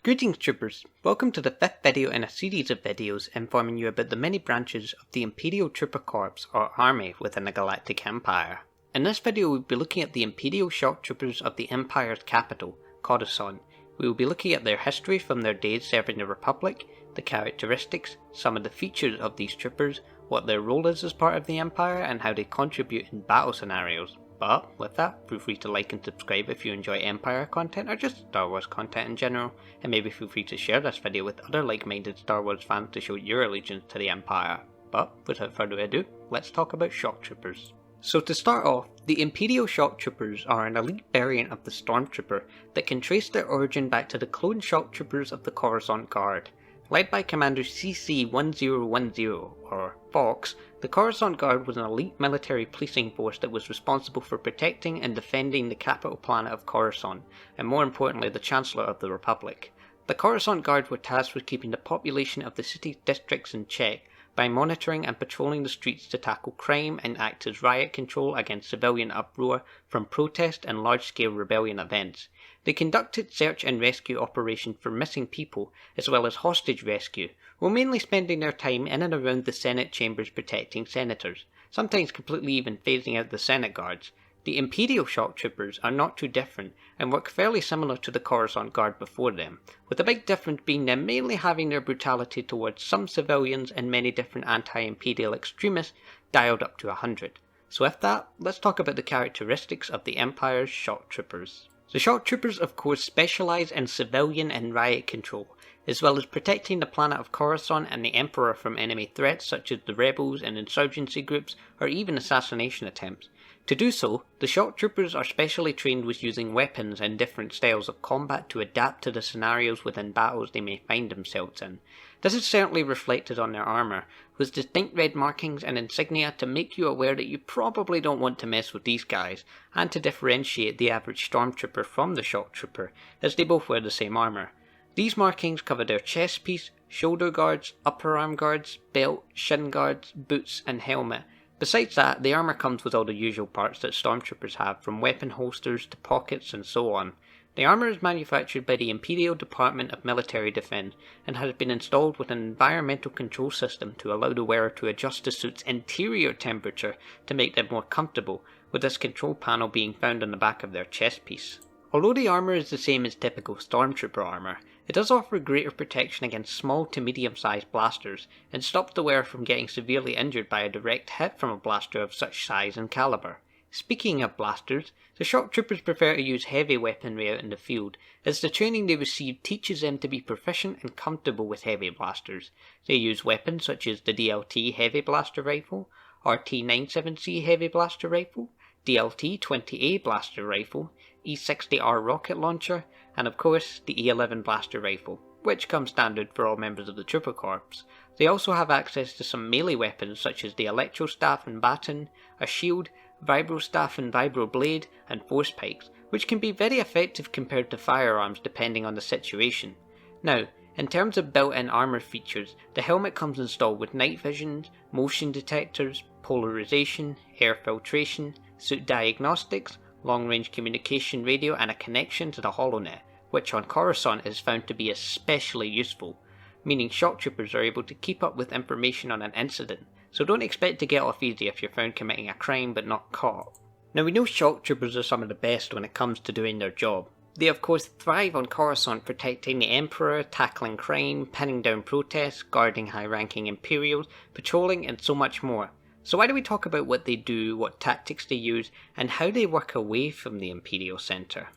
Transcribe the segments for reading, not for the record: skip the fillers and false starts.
Greetings troopers, welcome to the 5th video in a series of videos informing you about the many branches of the Imperial Trooper Corps or Army within the Galactic Empire. In this video we will be looking at the Imperial Shocktroopers of the Empire's capital, Coruscant. We will be looking at their history from their days serving the Republic, the characteristics, some of the features of these troopers, what their role is as part of the Empire and how they contribute in battle scenarios. But with that, feel free to like and subscribe if you enjoy Empire content or just Star Wars content in general, and maybe feel free to share this video with other like-minded Star Wars fans to show your allegiance to the Empire. But without further ado, let's talk about Shocktroopers. So to start off, the Imperial Shocktroopers are an elite variant of the Stormtrooper that can trace their origin back to the clone Shocktroopers of the Coruscant Guard. Led by Commander CC-1010, or Fox, the Coruscant Guard was an elite military policing force that was responsible for protecting and defending the capital planet of Coruscant, and more importantly the Chancellor of the Republic. The Coruscant Guard were tasked with keeping the population of the city's districts in check by monitoring and patrolling the streets to tackle crime and act as riot control against civilian uproar from protest and large-scale rebellion events. They conducted search and rescue operations for missing people as well as hostage rescue, while mainly spending their time in and around the Senate chambers protecting senators, sometimes completely even phasing out the Senate guards. The Imperial Shocktroopers are not too different and work fairly similar to the Coruscant Guard before them, with the big difference being them mainly having their brutality towards some civilians and many different anti-Imperial extremists dialed up to 100. So with that, let's talk about the characteristics of the Empire's Shocktroopers. The Shocktroopers of course specialise in civilian and riot control, as well as protecting the planet of Coruscant and the Emperor from enemy threats such as the rebels and insurgency groups or even assassination attempts. To do so, the Shocktroopers are specially trained with using weapons and different styles of combat to adapt to the scenarios within battles they may find themselves in. This is certainly reflected on their armour, with distinct red markings and insignia to make you aware that you probably don't want to mess with these guys, and to differentiate the average Stormtrooper from the Shocktrooper, as they both wear the same armour. These markings cover their chest piece, shoulder guards, upper arm guards, belt, shin guards, boots and helmet. Besides that, the armour comes with all the usual parts that Stormtroopers have, from weapon holsters to pockets and so on. The armour is manufactured by the Imperial Department of Military Defense and has been installed with an environmental control system to allow the wearer to adjust the suit's interior temperature to make them more comfortable, with this control panel being found on the back of their chest piece. Although the armour is the same as typical Stormtrooper armour, it does offer greater protection against small to medium-sized blasters and stops the wearer from getting severely injured by a direct hit from a blaster of such size and calibre. Speaking of blasters, the Shocktroopers prefer to use heavy weaponry out in the field, as the training they receive teaches them to be proficient and comfortable with heavy blasters. They use weapons such as the DLT Heavy Blaster Rifle, RT-97C Heavy Blaster Rifle, DLT-20A Blaster Rifle, E-60R Rocket Launcher, and of course the E-11 Blaster Rifle, which comes standard for all members of the Trooper Corps. They also have access to some melee weapons such as the Electro Staff and Baton, a shield, Vibro Staff and Vibro Blade, and Force Pikes, which can be very effective compared to firearms depending on the situation. Now, in terms of built-in armour features, the helmet comes installed with night vision, motion detectors, polarization, air filtration, suit diagnostics, long-range communication radio and a connection to the HoloNet, which on Coruscant is found to be especially useful, meaning Shocktroopers are able to keep up with information on an incident, so don't expect to get off easy if you're found committing a crime but not caught. Now we know Shocktroopers are some of the best when it comes to doing their job. They of course thrive on Coruscant protecting the Emperor, tackling crime, pinning down protests, guarding high-ranking Imperials, patrolling and so much more. So why do we talk about what they do, what tactics they use, and how they work away from the Imperial Centre?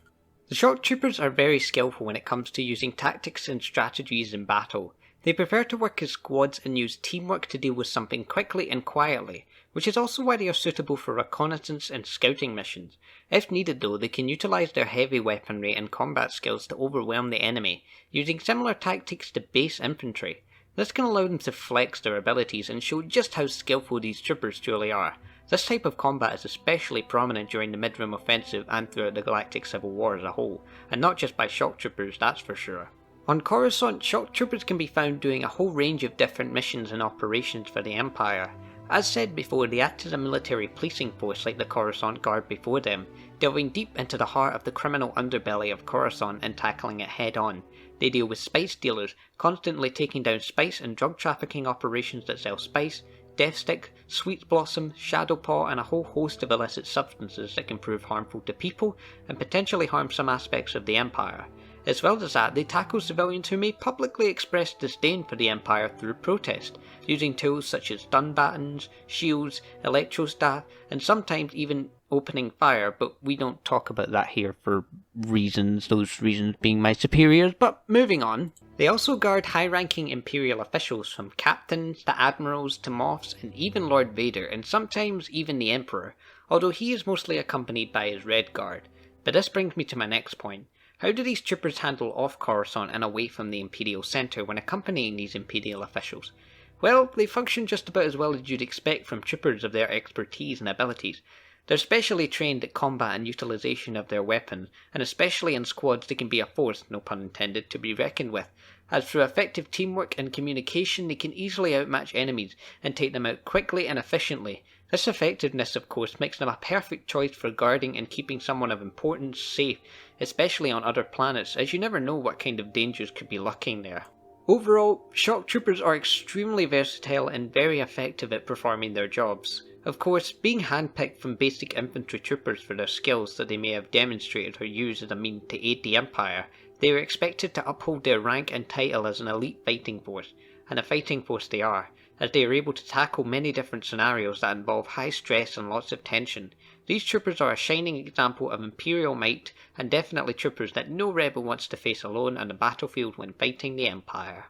The Shocktroopers are very skillful when it comes to using tactics and strategies in battle. They prefer to work as squads and use teamwork to deal with something quickly and quietly, which is also why they are suitable for reconnaissance and scouting missions. If needed though, they can utilise their heavy weaponry and combat skills to overwhelm the enemy, using similar tactics to base infantry. This can allow them to flex their abilities and show just how skillful these troopers truly are. This type of combat is especially prominent during the Mid-Rim Offensive and throughout the Galactic Civil War as a whole, and not just by Shocktroopers, that's for sure. On Coruscant, Shocktroopers can be found doing a whole range of different missions and operations for the Empire. As said before, they act as a military policing force like the Coruscant Guard before them, delving deep into the heart of the criminal underbelly of Coruscant and tackling it head on. They deal with spice dealers, constantly taking down spice and drug trafficking operations that sell spice, Death Stick, Sweet Blossom, Shadow Paw, and a whole host of illicit substances that can prove harmful to people and potentially harm some aspects of the Empire. As well as that, they tackle civilians who may publicly express disdain for the Empire through protest, using tools such as stun batons, shields, electrostaff, and sometimes even opening fire, but we don't talk about that here for reasons, those reasons being my superiors, but moving on. They also guard high-ranking Imperial officials, from captains to admirals to moffs and even Lord Vader, and sometimes even the Emperor, although he is mostly accompanied by his Red Guard. But this brings me to my next point. How do these troopers handle off Coruscant and away from the Imperial Centre when accompanying these Imperial officials? Well, they function just about as well as you'd expect from troopers of their expertise and abilities. They're specially trained at combat and utilisation of their weapons, and especially in squads they can be a force, no pun intended, to be reckoned with, as through effective teamwork and communication they can easily outmatch enemies and take them out quickly and efficiently. This effectiveness, of course, makes them a perfect choice for guarding and keeping someone of importance safe, especially on other planets, as you never know what kind of dangers could be lurking there. Overall, Shocktroopers are extremely versatile and very effective at performing their jobs. Of course, being handpicked from basic infantry troopers for their skills that they may have demonstrated or used as a means to aid the Empire, they are expected to uphold their rank and title as an elite fighting force, and a fighting force they are, as they are able to tackle many different scenarios that involve high stress and lots of tension. These troopers are a shining example of Imperial might, and definitely troopers that no rebel wants to face alone on the battlefield when fighting the Empire.